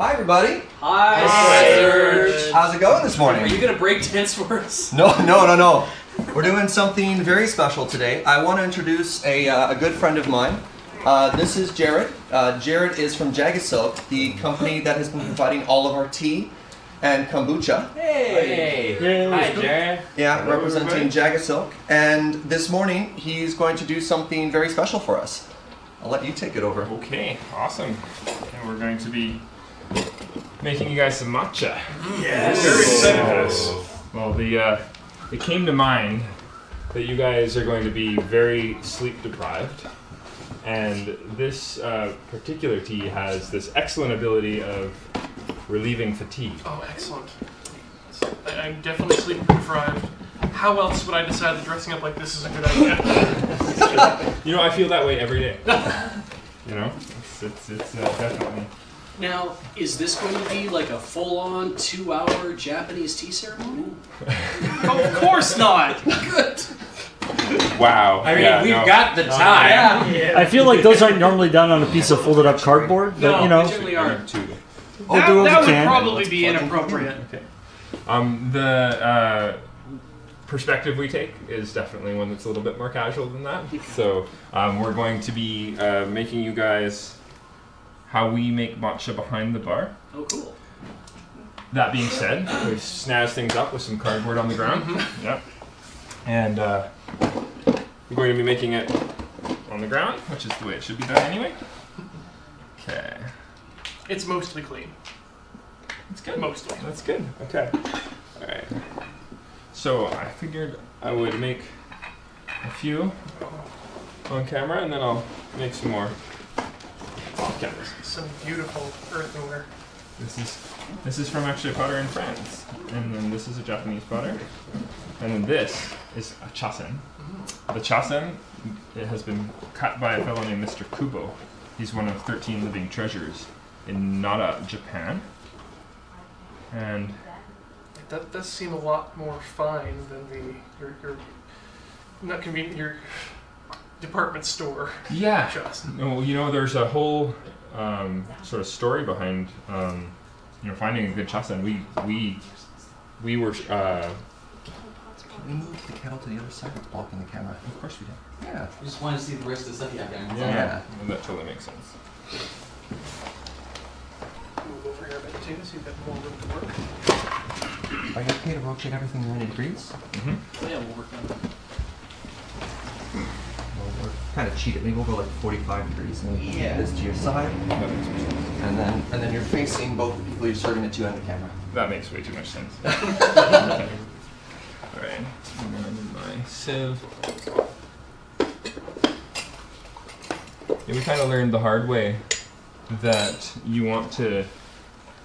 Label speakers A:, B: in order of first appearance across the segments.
A: Hi, everybody.
B: Hi, Serge.
A: How's it going this morning?
B: Are you going to break dance for us?
A: No. We're doing something very special today. I want to introduce a good friend of mine. This is Jared. Jared is from Jagasilk, the company that has been providing all of our tea and kombucha.
B: Hey. Hi, Jared.
A: Yeah, representing Jagasilk. And this morning, he's going to do something very special for us. I'll let you take it over.
C: Okay, awesome. And we're going to be making you guys some matcha.
D: Yes. Very excited for this.
C: Well, it came to mind that you guys are going to be very sleep deprived, and this particular tea has this excellent ability of relieving fatigue.
D: Oh, excellent. I'm definitely sleep deprived. How else would I decide that dressing up like this is a good idea?
C: You know, I feel that way every day. You know, it's definitely.
B: Now, is this going to be like a full-on 2-hour Japanese tea ceremony?
D: Of course not!
B: Good!
C: Wow.
E: I mean, we've got the time.
B: Yeah.
F: I feel like those aren't normally done on a piece of folded up cardboard, but
B: No,
F: you know,
B: they generally aren't.
F: we'll do what
D: that
F: we
D: would
F: can.
D: probably be inappropriate.
C: Okay. The perspective we take is definitely one that's a little bit more casual than that. So we're going to be making you guys how we make matcha behind the bar.
B: Oh, cool.
C: That being said, we've snazzed things up with some cardboard on the ground. Yep. And we're going to be making it on the ground, which is the way it should be done anyway. Okay.
D: It's mostly clean.
C: That's good.
D: Mostly.
C: That's good. Okay. All right. So I figured I would make a few on camera, and then I'll make some more off camera.
D: Some beautiful earthenware.
C: This is from actually a potter in France, and then this is a Japanese potter, and then this is a chasen. The chasen, it has been cut by a fellow named Mr. Kubo. He's one of 13 living treasures in Nara, Japan. And
D: That does seem a lot more fine than your not convenient, your department store.
C: yeah,
D: Just.
C: no, you know, there's a whole sort of story behind finding a good chasen. We were.
A: Can we move the kettle to the other side? It's blocking the camera.
C: Of course we can.
A: Yeah.
E: I just want to see the rest of the stuff you have going.
A: Yeah.
C: Well, that totally makes sense.
D: Move over here a bit too, so you've got more room to work.
A: Are you okay to rotate everything 90 degrees?
C: Mm-hmm.
B: Yeah, we'll work on it.
A: Well, we're kind of cheated. Maybe we'll go like 45 degrees and then you keep this to your side.
C: That makes more sense.
A: And then you're facing both the people you're serving it to and the camera.
C: That makes way too much sense. Okay. All right. I'm gonna do my sieve. Yeah, we kind of learned the hard way that you want to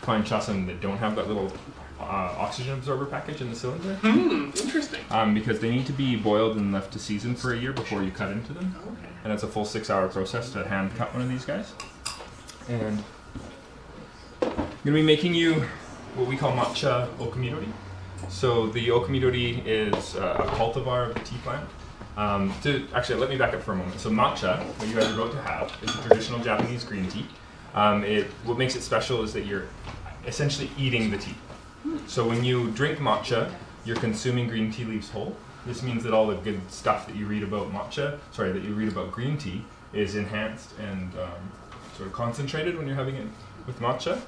C: find chasen that don't have that little oxygen absorber package in the cylinder.
D: Interesting.
C: Because they need to be boiled and left to season for a year before you cut into them.
D: Okay.
C: And it's a full 6-hour process to hand cut one of these guys. And I'm going to be making you what we call matcha okamidori. So the okamidori is a cultivar of the tea plant. Actually, let me back up for a moment. So matcha, what you guys are about to have, is a traditional Japanese green tea. What makes it special is that you're essentially eating the tea. So when you drink matcha, you're consuming green tea leaves whole. This means that all the good stuff that you read about that you read about green tea, is enhanced and sort of concentrated when you're having it with matcha.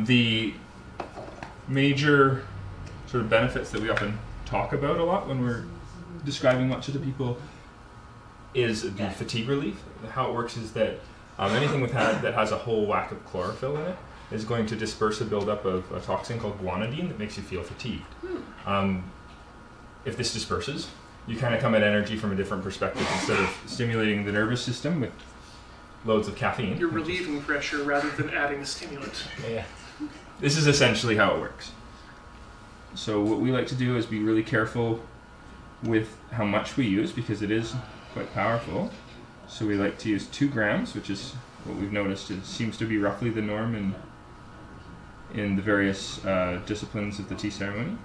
C: The major sort of benefits that we often talk about a lot when we're describing matcha to people is the fatigue relief. How it works is that anything that has a whole whack of chlorophyll in it is going to disperse a buildup of a toxin called guanidine that makes you feel fatigued. If this disperses, you kind of come at energy from a different perspective. Instead of stimulating the nervous system with loads of caffeine,
D: You're relieving pressure rather than adding a stimulant.
C: yeah. This is essentially how it works. So what we like to do is be really careful with how much we use, because it is quite powerful. So we like to use 2 grams, which is what we've noticed. It seems to be roughly the norm in the various disciplines of the tea ceremony.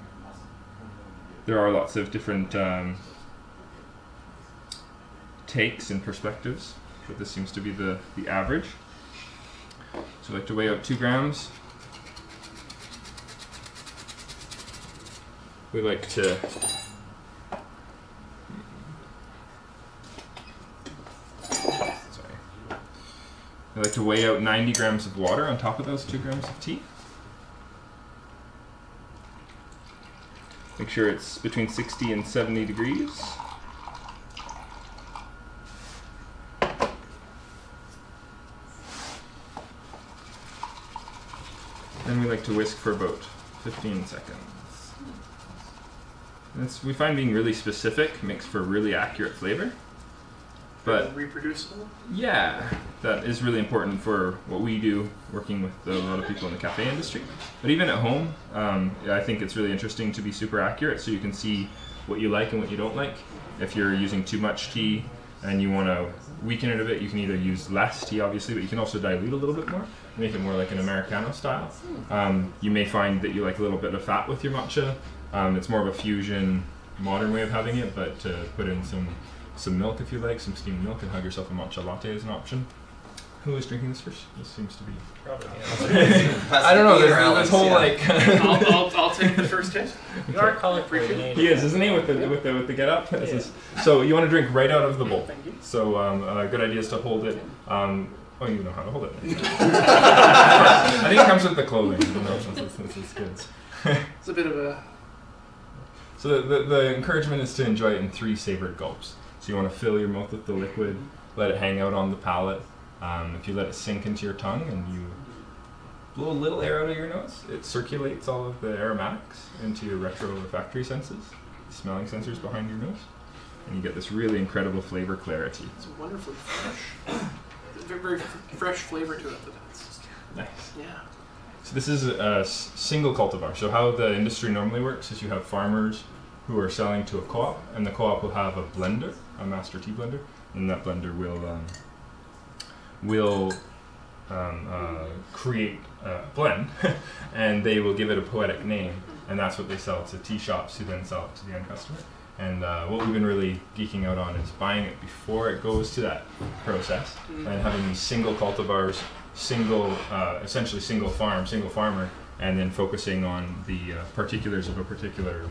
C: There are lots of different takes and perspectives, but this seems to be the average. So I like to weigh out 2 grams we like to weigh out 90 grams of water on top of those 2 grams of tea. Make sure it's between 60 and 70 degrees. Then we like to whisk for about 15 seconds. We find being really specific makes for really accurate flavor. But
D: reproducible?
C: Yeah, that is really important for what we do, working with a lot of people in the cafe industry. But even at home, I think it's really interesting to be super accurate so you can see what you like and what you don't like. If you're using too much tea and you want to weaken it a bit, you can either use less tea, obviously, but you can also dilute a little bit more, make it more like an Americano style. You may find that you like a little bit of fat with your matcha. It's more of a fusion, modern way of having it, but put in some milk if you like, some steamed milk, and have yourself a matcha latte as an option. Who is drinking this first? This seems to be probably. I don't know. There's whole like.
D: I'll take the first taste.
F: You are calling for
C: He is, isn't he? With the get up. Yeah. So you want to drink right out of the bowl.
D: Thank you.
C: So a good idea is to hold it. Oh, you know how to hold it. I think it comes with the clothing. This is good.
D: It's a bit of a.
C: So the encouragement is to enjoy it in 3 savored gulps. So you want to fill your mouth with the liquid, let it hang out on the palate. If you let it sink into your tongue and you blow a little air out of your nose, it circulates all of the aromatics into your retroolfactory senses, the smelling sensors behind your nose, and you get this really incredible flavor clarity.
D: It's wonderfully fresh. Very, very fresh flavor to it.
C: Nice.
D: Yeah.
C: So this is a single cultivar. So how the industry normally works is you have farmers who are selling to a co-op, and the co-op will have a blender, a master tea blender, and that blender will create a blend, and they will give it a poetic name, and that's what they sell to tea shops, who then sell it to the end customer. And what we've been really geeking out on is buying it before it goes to that process, and having these single cultivars, essentially single farm, single farmer, and then focusing on the particulars of a particular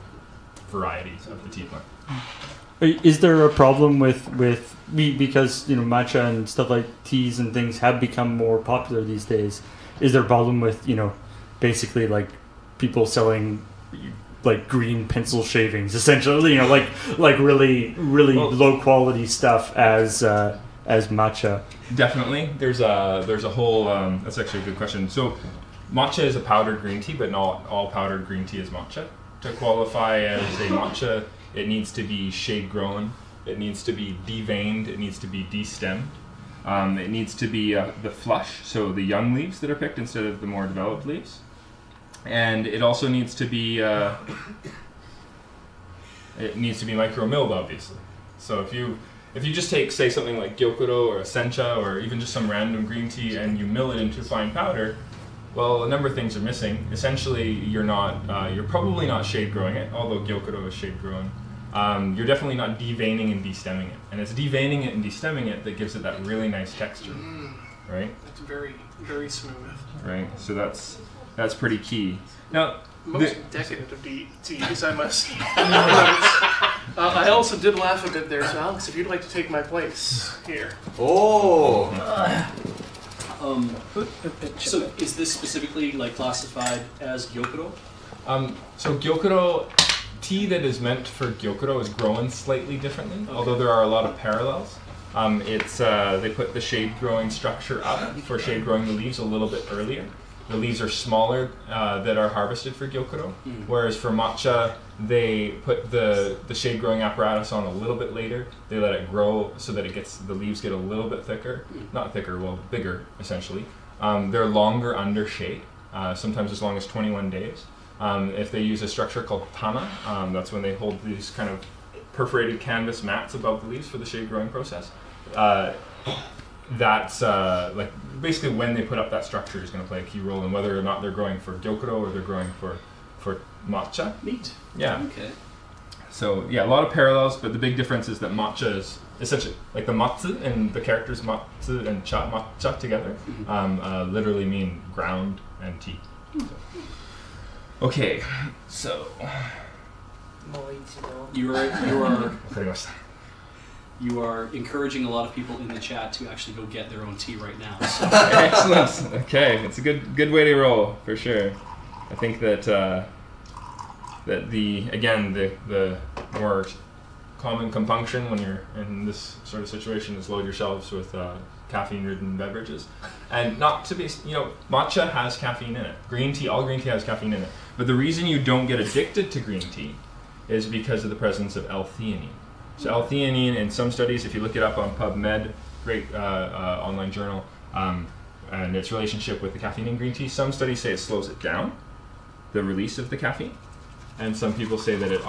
C: variety of the tea plant.
F: Is there a problem with because matcha and stuff like teas and things have become more popular these days? Is there a problem with basically like people selling like green pencil shavings, essentially, like really low quality stuff as matcha?
C: Definitely, there's a whole. That's actually a good question. So, matcha is a powdered green tea, but not all powdered green tea is matcha. To qualify as a matcha, it needs to be shade grown, it needs to be deveined, it needs to be destemmed, it needs to be the flush, so the young leaves that are picked instead of the more developed leaves, and it also needs to be micro milled, obviously. So if you just take, say, something like gyokuro or sencha or even just some random green tea and you mill it into fine powder, well, a number of things are missing. Essentially, you're probably not shade growing it, although gyokuro is shade grown. You're definitely not deveining and destemming it. And it's deveining it and destemming it that gives it that really nice texture, right?
D: It's very, very smooth.
C: Right, so that's pretty key. Now,
D: most decadent of teas, I must. I also did laugh a bit there, so Alex, if you'd like to take my place here.
A: Oh!
B: So is this specifically classified as gyokuro?
C: So gyokuro, tea that is meant for gyokuro is grown slightly differently, although there are a lot of parallels. They put the shade growing structure up for shade growing the leaves a little bit earlier. The leaves are smaller that are harvested for gyokuro, whereas for matcha, they put the shade growing apparatus on a little bit later. They let it grow so that the leaves get a little bit thicker, not thicker, well, bigger essentially. They're longer under shade, sometimes as long as 21 days. If they use a structure called tana, that's when they hold these kind of perforated canvas mats above the leaves for the shade growing process. That's basically when they put up that structure is going to play a key role in whether or not they're growing for gyokuro or they're growing for matcha.
B: Neat.
C: Yeah.
B: Okay.
C: So yeah, a lot of parallels, but the big difference is that matcha is essentially like the matsu and the characters matsu and matcha together literally mean ground and tea. So. Okay, so
B: You are encouraging a lot of people in the chat to actually go get their own tea right now. So.
C: Excellent. Okay, it's a good way to roll for sure. I think that the more common compunction when you're in this sort of situation is load yourselves with caffeine-ridden beverages, and not to be, matcha has caffeine in it. Green tea, all green tea has caffeine in it. But the reason you don't get addicted to green tea is because of the presence of L-theanine. So L-theanine, in some studies, if you look it up on PubMed, great online journal, and its relationship with the caffeine in green tea, some studies say it slows it down, the release of the caffeine, and some people say that it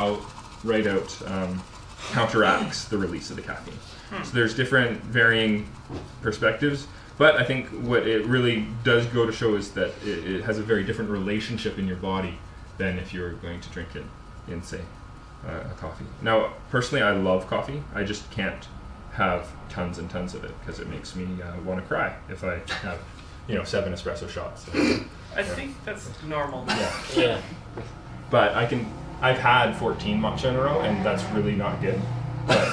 C: counteracts the release of the caffeine. So there's different varying perspectives, but I think what it really does go to show is that it has a very different relationship in your body than if you're going to drink it in, say, a coffee. Now, personally, I love coffee. I just can't have tons and tons of it because it makes me want to cry if I have, 7 espresso shots. So,
D: I think that's normal.
C: Yeah. But I've had 14 matcha in a row, and that's really not good. But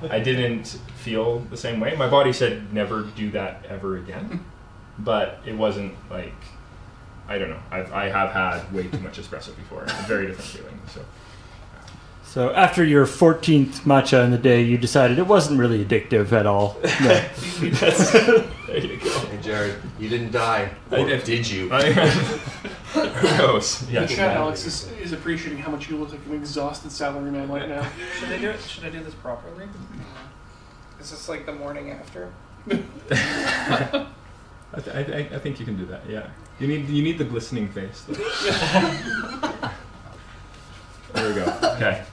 C: I didn't feel the same way. My body said never do that ever again. But it wasn't like, I don't know. I have had way too much espresso before. A very different feeling.
F: So after your 14th matcha in the day, you decided it wasn't really addictive at all. No.
C: There you go.
A: Hey Jared, you didn't die. Or did you?
C: Who knows?
D: The chat, Alex, is appreciating how much you look like an exhausted salaryman right now.
G: Should I do it? Should I do this properly? Is this like the morning after?
C: I think you can do that. Yeah. You need the glistening face. There we go. Okay.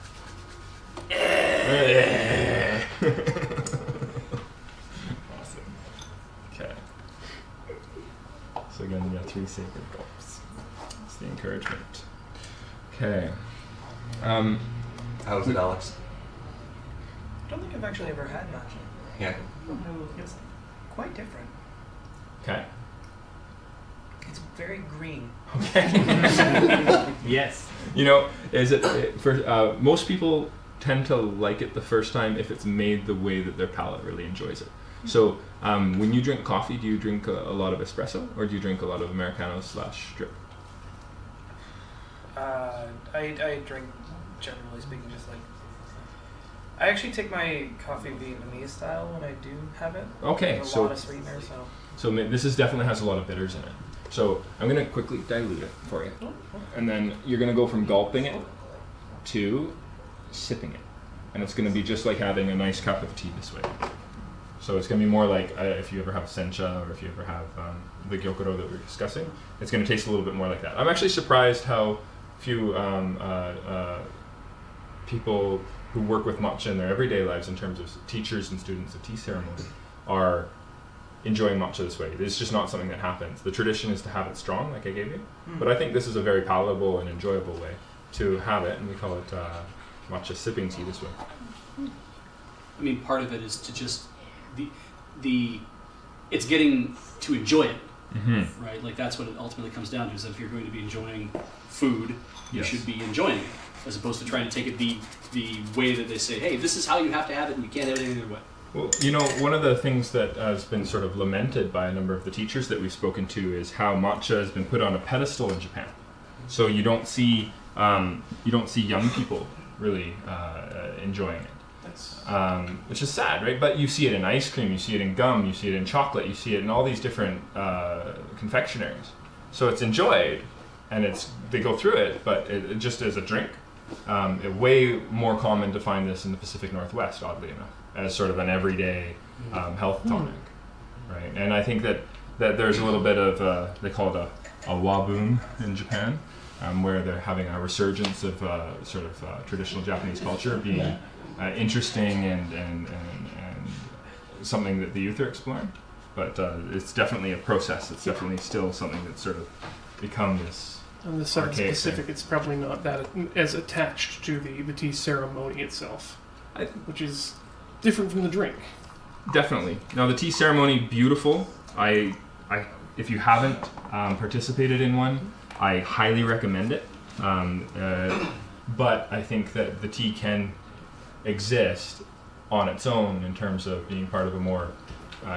C: Awesome. Okay. So again, 3 sacred gulps. That's the encouragement. Okay.
A: How was it, Alex?
G: I don't think I've actually ever had matcha.
A: Yeah.
G: It's quite different.
C: Okay.
G: It's very green.
C: Okay.
F: Yes.
C: Most people tend to like it the first time if it's made the way that their palate really enjoys it. So when you drink coffee, do you drink a lot of espresso, or do you drink a lot of Americano/drip?
G: I drink, generally speaking, just like... I actually take my coffee Vietnamese style when I do have it.
C: Okay,
G: a lot of sweetener, so...
C: So this definitely has a lot of bitters in it. So I'm going to quickly dilute it for you. And then you're going to go from gulping it to sipping it. And it's going to be just like having a nice cup of tea this way. So it's going to be more like if you ever have sencha, or if you ever have the gyokuro that we were discussing, it's going to taste a little bit more like that. I'm actually surprised how few people who work with matcha in their everyday lives, in terms of teachers and students of tea ceremony, are enjoying matcha this way. It's just not something that happens. The tradition is to have it strong, like I gave you, but I think this is a very palatable and enjoyable way to have it, and we call it matcha sipping tea this way.
B: I mean, part of it is to just it's getting to enjoy it, right? Like that's what it ultimately comes down to. Is that if you're going to be enjoying food, you should be enjoying it, as opposed to trying to take it the way that they say, hey, this is how you have to have it, and you can't have it any other way.
C: Well, one of the things that has been sort of lamented by a number of the teachers that we've spoken to is how matcha has been put on a pedestal in Japan. So you don't see young people really enjoying it, which is sad, right? But you see it in ice cream, you see it in gum, you see it in chocolate, you see it in all these different confectionaries. So it's enjoyed, and they go through it, but it just as a drink. It's way more common to find this in the Pacific Northwest, oddly enough, as sort of an everyday health tonic, right? And I think that there's a little bit of, they call it a waboom in Japan, where they're having a resurgence of sort of traditional Japanese culture being interesting and something that the youth are exploring. But it's definitely a process. It's definitely still something that's sort of become this.
D: On the Southern Pacific, it's probably not that as attached to the tea ceremony itself, which is different from the drink.
C: Definitely. Now the tea ceremony, beautiful. If you haven't participated in one, I highly recommend it. but I think that the tea can exist on its own in terms of being part of a more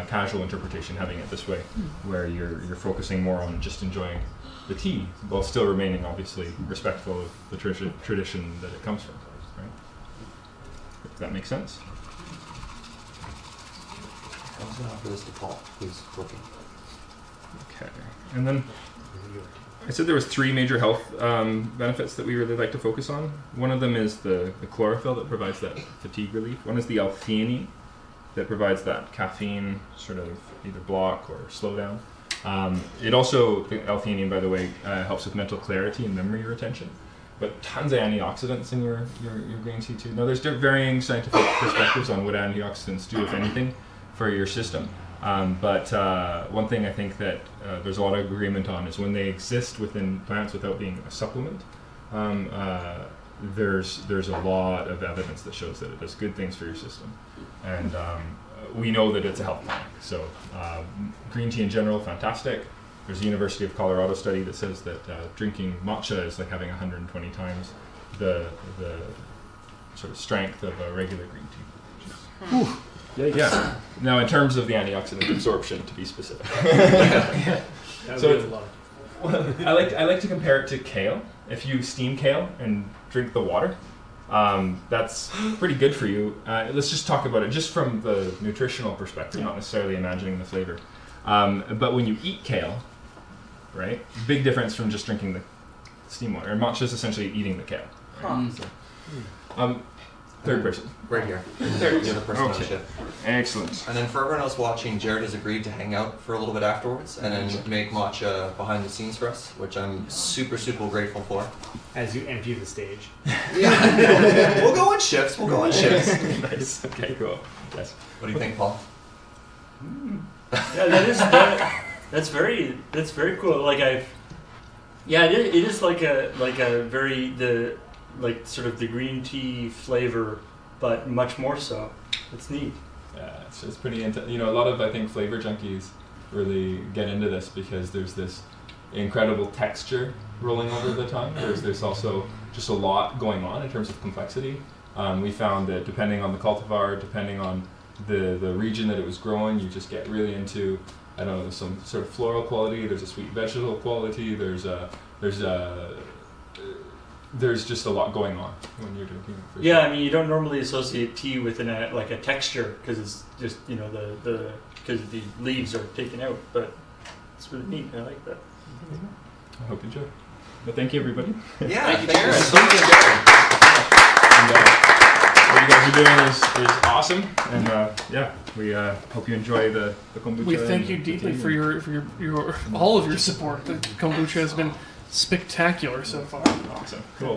C: casual interpretation, having it this way, where you're focusing more on just enjoying the tea while still remaining obviously respectful of the tradition that it comes from, right? If that makes sense.
A: I was going to offer this to Paul, who's working.
C: Okay, and then I said there was 3 major health benefits that we really like to focus on. One of them is the chlorophyll that provides that fatigue relief. One is the L-theanine that provides that caffeine sort of either block or slow down. It also, the L-theanine, by the way, helps with mental clarity and memory retention. But tons of antioxidants in your green tea too. Now there's varying scientific perspectives on what antioxidants do, if anything, for your system. But one thing I think that there's a lot of agreement on is when they exist within plants without being a supplement, there's a lot of evidence that shows that it does good things for your system. And we know that it's a health tonic. So green tea in general, fantastic. There's a University of Colorado study that says that drinking matcha is like having 120 times the sort of strength of a regular green tea. Yeah. Now, in terms of the antioxidant absorption, to be specific. So I like to compare it to kale. If you steam kale and drink the water, that's pretty good for you. Let's just talk about it just from the nutritional perspective, not necessarily imagining the flavor. But when you eat kale, right, big difference from just drinking the steam water. And matcha is essentially eating the kale. Right? So, third person.
A: Right here. Third. You're the person on the
C: Okay.
A: ship.
C: Excellent.
A: And then for everyone else watching, Jared has agreed to hang out for a little bit afterwards and then make matcha behind the scenes for us, which I'm super, super grateful for.
H: As you empty the stage.
A: Yeah. We'll go in shifts.
C: Nice. Okay, cool. Yes.
A: What do you think, Paul?
F: Yeah, that's very cool. Like it is like a very sort of the green tea flavor, but much more so. It's neat.
C: Yeah, it's pretty a lot of, I think, flavor junkies really get into this because there's this incredible texture rolling over the tongue. There's also just a lot going on in terms of complexity. We found that depending on the cultivar, depending on the region that it was growing, you just get really into, I don't know, some sort of floral quality. There's a sweet vegetable quality. There's just a lot going on when you're drinking it.
F: Yeah, I mean, you don't normally associate tea with a texture because it's just because the leaves are taken out, but it's really neat. I like that.
C: I hope you enjoy. But thank you, everybody.
A: Yeah,
B: Thank you, Jared.
C: And, what you guys are doing is awesome, and we hope you enjoy the kombucha.
D: We thank
C: and
D: you
C: the
D: deeply
C: tea
D: for your all of your support. The kombucha has been spectacular so far.
C: Awesome, cool.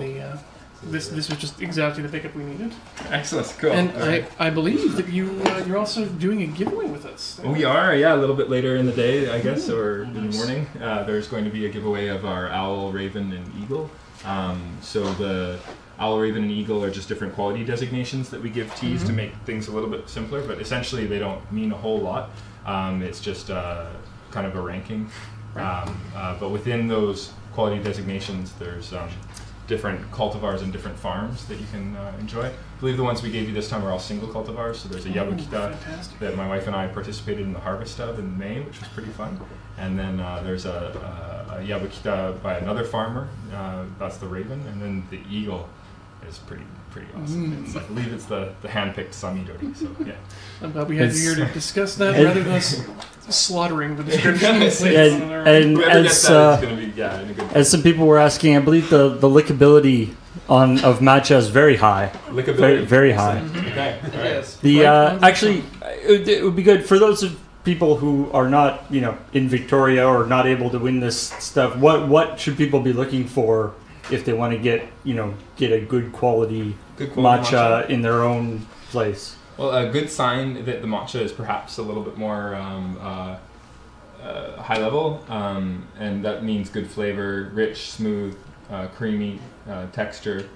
D: This was just exactly the pickup we needed.
C: Excellent, cool.
D: And
C: All right.
D: I believe that you're also doing a giveaway with us.
C: We are, a little bit later in the day, I guess, or in the morning. There's going to be a giveaway of our owl, raven, and eagle. So the owl, raven, and eagle are just different quality designations that we give teas to make things a little bit simpler, but essentially they don't mean a whole lot. It's just kind of a ranking. But within those quality designations, there's different cultivars and different farms that you can enjoy. I believe the ones we gave you this time are all single cultivars. So there's a Yabukita that my wife and I participated in the harvest of in May, which was pretty fun. And then there's a Yabukita by another farmer. That's the Raven. And then the Eagle is pretty awesome. I believe it's the hand-picked Samidori. So yeah.
D: I'm glad we had you here to discuss that rather than us slaughtering the description.
F: And as some people were asking, I believe the lickability of matcha is very high.
C: Lickability.
F: Very high.
C: Okay. All right.
F: The actually, it would be good for those of people who are not, in Victoria or not able to win this stuff. What should people be looking for if they want to get a good quality matcha in their own place?
C: Well, a good sign that the matcha is perhaps a little bit more high level, and that means good flavor, rich, smooth, creamy texture,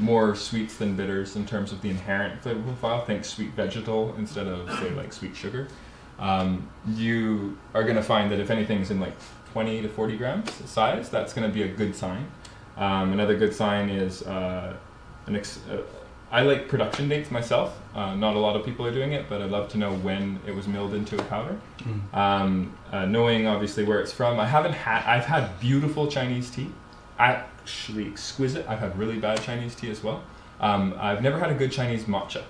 C: more sweets than bitters in terms of the inherent flavor profile. Think sweet vegetal instead of, say, like sweet sugar. You are going to find that if anything's in like 20 to 40 grams size, that's going to be a good sign. Another good sign is I like production dates myself. Not a lot of people are doing it, but I'd love to know when it was milled into a powder. Knowing obviously where it's from. I've had beautiful Chinese tea, actually exquisite. I've had really bad Chinese tea as well. I've never had a good Chinese matcha.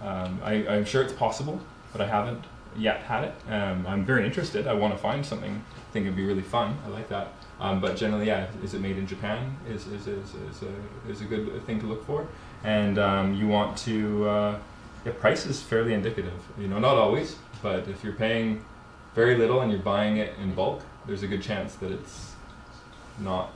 C: I'm sure it's possible, but I haven't yet had it. I'm very interested. I want to find something. I think it'd be really fun. I like that. But generally, yeah, is it made in Japan? Is a good thing to look for. And you want to, price is fairly indicative. Not always, but if you're paying very little and you're buying it in bulk, there's a good chance that it's not.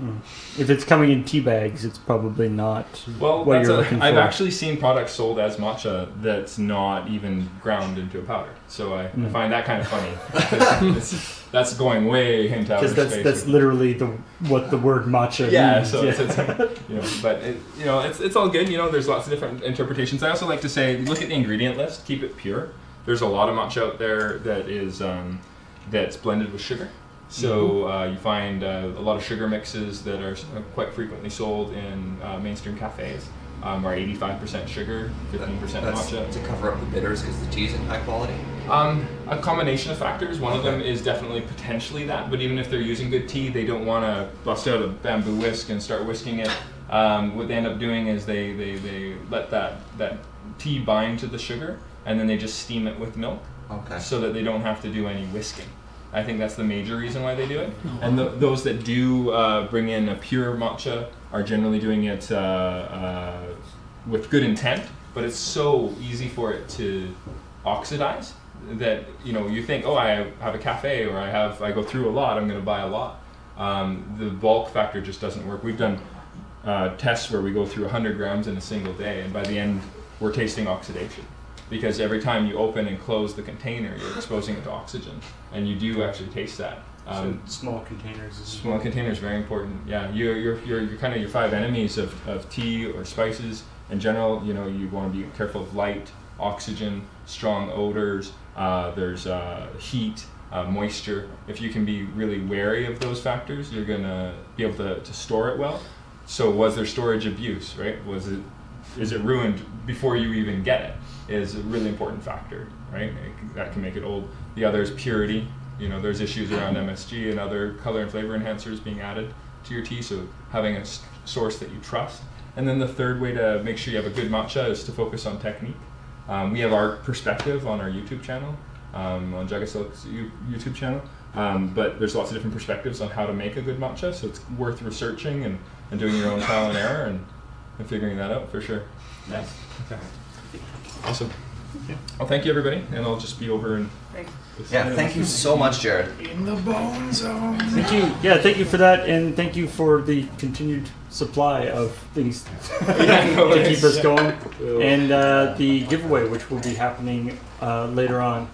F: If it's coming in tea bags, it's probably not
C: well,
F: what you're looking for.
C: I've actually seen products sold as matcha that's not even ground into a powder. So I find that kind of funny. That's going way into outer space. Because
F: that's literally what the word matcha means.
C: So but it's all good. There's lots of different interpretations. I also like to say, look at the ingredient list, keep it pure. There's a lot of matcha out there that is that's blended with sugar. So you find a lot of sugar mixes that are quite frequently sold in mainstream cafes. Are 85% sugar, 15% matcha.
A: To cover up the bitters because the tea's in high quality?
C: A combination of factors. One of them is definitely potentially that, but even if they're using good tea, they don't want to bust out a bamboo whisk and start whisking it. What they end up doing is they let that tea bind to the sugar, and then they just steam it with milk, so that they don't have to do any whisking. I think that's the major reason why they do it. And those that do bring in a pure matcha are generally doing it with good intent, but it's so easy for it to oxidize that you think, I have a cafe or I go through a lot, I'm going to buy a lot. The bulk factor just doesn't work. We've done tests where we go through 100 grams in a single day, and by the end we're tasting oxidation. Because every time you open and close the container, you're exposing it to oxygen, and you do actually taste that.
H: So small containers.
C: Small containers very important. Yeah, you're kind of your 5 enemies of tea or spices in general. You want to be careful of light, oxygen, strong odors. There's heat, moisture. If you can be really wary of those factors, you're gonna be able to store it well. So was there storage abuse? Right? Is it ruined before you even get it? Is a really important factor, right? That can make it old. The other is purity. There's issues around MSG and other color and flavor enhancers being added to your tea, so having a source that you trust. And then the third way to make sure you have a good matcha is to focus on technique. We have our perspective on our YouTube channel, on Jagasilk's YouTube channel, but there's lots of different perspectives on how to make a good matcha, so it's worth researching and doing your own trial and error and figuring that out for sure.
H: Nice.
C: Okay. Awesome. Well, thank you, everybody, and I'll just be over and.
A: Thank you so much, Jared.
D: In the bone zone.
F: Thank you. Yeah, thank you for that, and thank you for the continued supply of things to keep us going, and the giveaway, which will be happening later on.